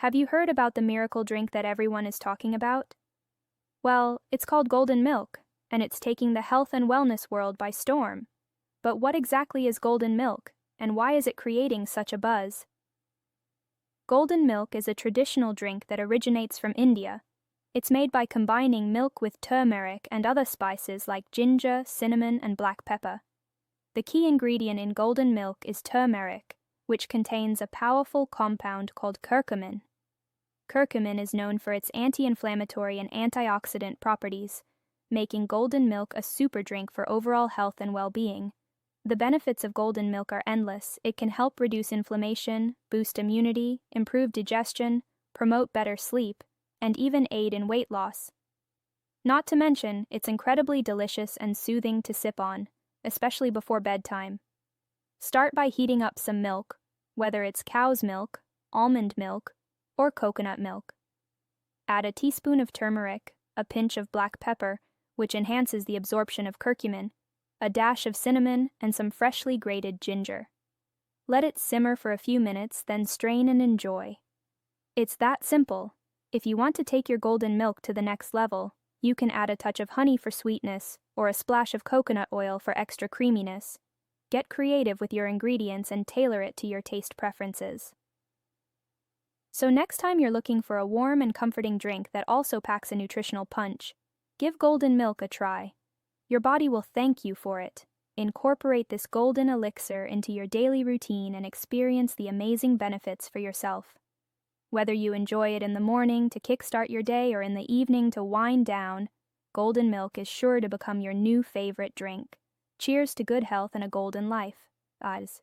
Have you heard about the miracle drink that everyone is talking about? Well, it's called Golden Milk, and it's taking the health and wellness world by storm. But what exactly is Golden Milk, and why is it creating such a buzz? Golden Milk is a traditional drink that originates from India. It's made by combining milk with turmeric and other spices like ginger, cinnamon, and black pepper. The key ingredient in Golden Milk is turmeric, which contains a powerful compound called curcumin. Curcumin is known for its anti-inflammatory and antioxidant properties, making Golden Milk a super drink for overall health and well-being. The benefits of Golden Milk are endless. It can help reduce inflammation, boost immunity, improve digestion, promote better sleep, and even aid in weight loss. Not to mention, it's incredibly delicious and soothing to sip on, especially before bedtime. Start by heating up some milk, whether it's cow's milk, almond milk, or coconut milk. Add a teaspoon of turmeric, a pinch of black pepper, which enhances the absorption of curcumin, a dash of cinnamon, and some freshly grated ginger. Let it simmer for a few minutes, then strain and enjoy. It's that simple. If you want to take your Golden Milk to the next level, you can add a touch of honey for sweetness or a splash of coconut oil for extra creaminess. Get creative with your ingredients and tailor it to your taste preferences. So next time you're looking for a warm and comforting drink that also packs a nutritional punch, give Golden Milk a try. Your body will thank you for it. Incorporate this golden elixir into your daily routine and experience the amazing benefits for yourself. Whether you enjoy it in the morning to kickstart your day or in the evening to wind down, Golden Milk is sure to become your new favorite drink. Cheers to good health and a golden life, guys.